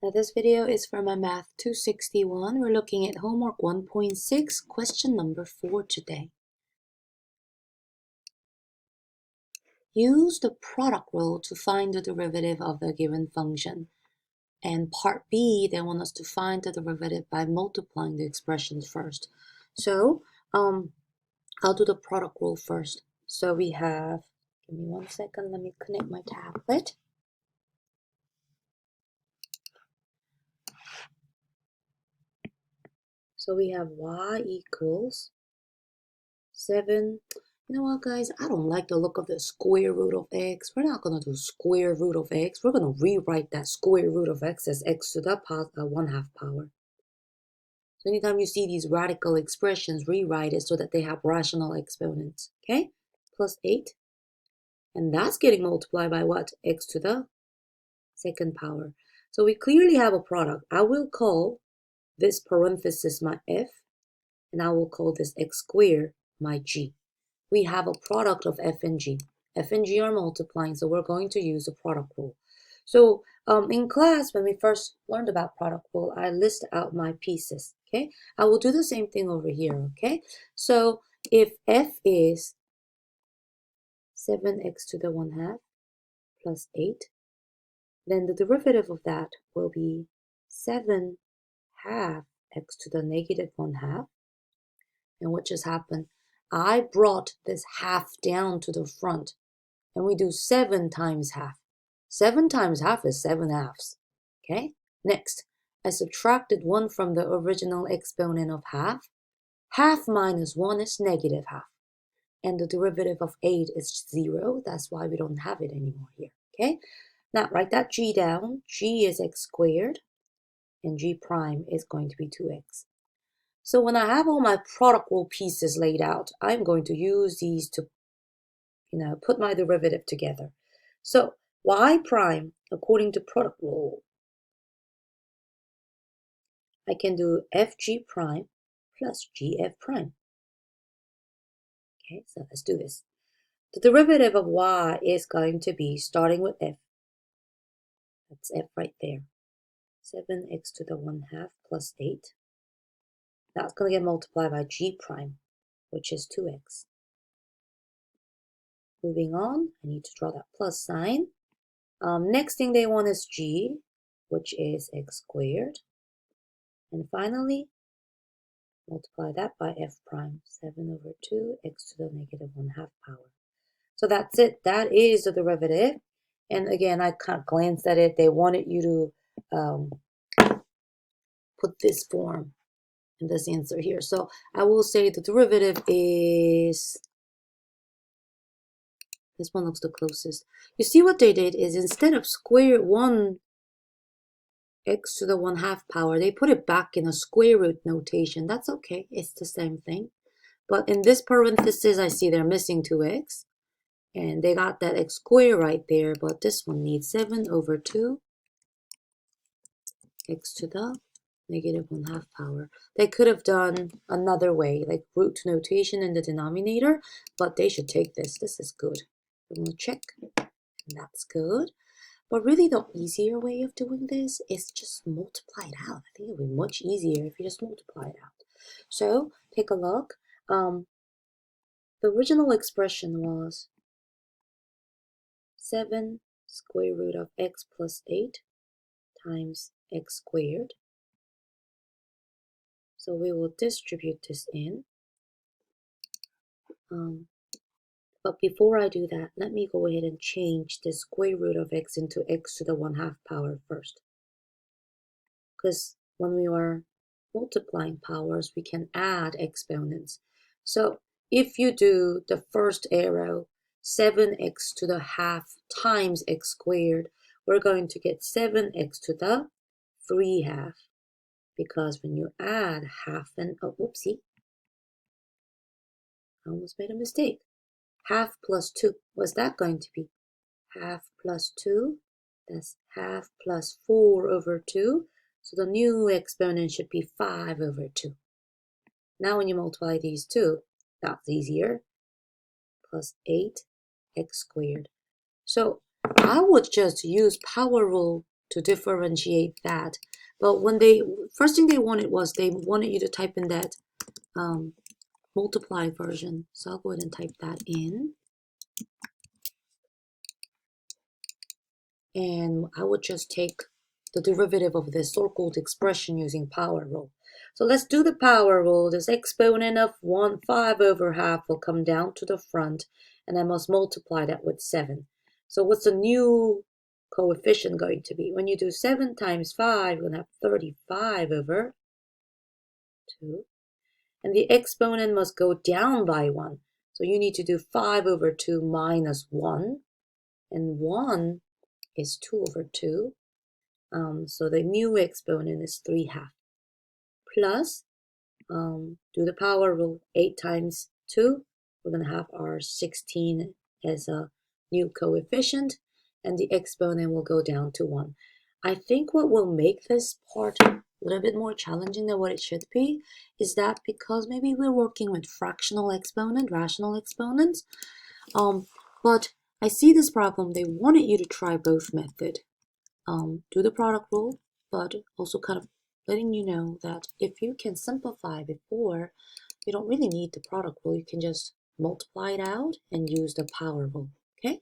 Now this video is for my Math 261. We're looking at homework 1.6, question number 4 today. Use the product rule to find the derivative of the given function. And part B, they want us to find the derivative by multiplying the expressions first. So I'll do the product rule first. So we have, give me 1 second, let me connect my tablet. So we have y equals 7. You know what, guys? I don't like the look of the square root of x. We're not going to do square root of x. We're going to rewrite that square root of x as x to the 1/2 power. So anytime you see these radical expressions, rewrite it so that they have rational exponents. Okay? Plus 8. And that's getting multiplied by what? X to the 2nd power. So we clearly have a product. I will call this parenthesis my f, and I will call this x squared my g. We have a product of f and g. F and g are multiplying, so we're going to use the product rule. So in class, when we first learned about product rule, I list out my pieces, okay? I will do the same thing over here, okay? So if f is 7x to the 1/2 plus 8, then the derivative of that will be 7 half x to the negative 1/2. And what just happened? I brought this half down to the front, and we do 7 times half. 7 times half is 7 halves. Okay? Next, I subtracted 1 from the original exponent of half. Half minus 1 is negative half. And the derivative of 8 is 0. That's why we don't have it anymore here. Okay? Now, write that g down. G is x squared, and g prime is going to be 2x. So when I have all my product rule pieces laid out, I'm going to use these to, put my derivative together. So y prime, according to product rule, I can do fg prime plus gf prime. Okay, so let's do this. The derivative of y is going to be, starting with f, that's f right there, 7x to the 1/2 plus 8. That's going to get multiplied by g prime, which is 2x. Moving on, I need to draw that plus sign. Next thing they want is g, which is x squared. And finally, multiply that by f prime, 7/2 x to the negative 1/2 power. So that's it. That is the derivative. And again, I kind of glanced at it. They wanted you to put this form in this answer here. So I will say the derivative is, this one looks the closest. You see what they did is instead of square 1 x to the 1/2 power, they put it back in a square root notation. That's okay. It's the same thing. But in this parenthesis, I see they're missing 2x. And they got that x squared right there. But this one needs 7/2 x to the negative 1/2 power. They could have done another way, like root notation in the denominator. But they should take this. This is good. I'm going to check. And that's good. But really the easier way of doing this is just multiply it out. I think it would be much easier if you just multiply it out. So take a look. The original expression was 7 square root of x plus 8 times x squared. So we will distribute this in. But before I do that, let me go ahead and change the square root of x into x to the 1/2 power first. Because when we are multiplying powers, we can add exponents. So if you do the first arrow, 7x to the 1/2 times x squared, we're going to get 7x to the 3/2. Because when you add half and, oh, whoopsie, I almost made a mistake. Half plus 2, what's that going to be? Half plus 2, that's half plus 4/2. So the new exponent should be 5/2. Now when you multiply these two, that's easier. Plus 8x squared. So I would just use power rule to differentiate that. But when first thing they wanted was they wanted you to type in that multiply version. So I'll go ahead and type that in. And I would just take the derivative of this circled expression using power rule. So let's do the power rule. This exponent of 5 over half will come down to the front, and I must multiply that with 7. So what's the new coefficient going to be? When you do 7 times 5, you're going to have 35 over 2. And the exponent must go down by 1. So you need to do 5 over 2 minus 1. And 1 is 2 over 2. So the new exponent is 3/2. Plus, do the power rule, 8 times 2. We're going to have our 16 as a new coefficient, and the exponent will go down to 1. I think what will make this part a little bit more challenging than what it should be is that because maybe we're working with fractional exponent, rational exponents, but I see this problem, they wanted you to try both methods. Do the product rule, but also kind of letting you know that if you can simplify before, you don't really need the product rule. You can just multiply it out and use the power rule, okay?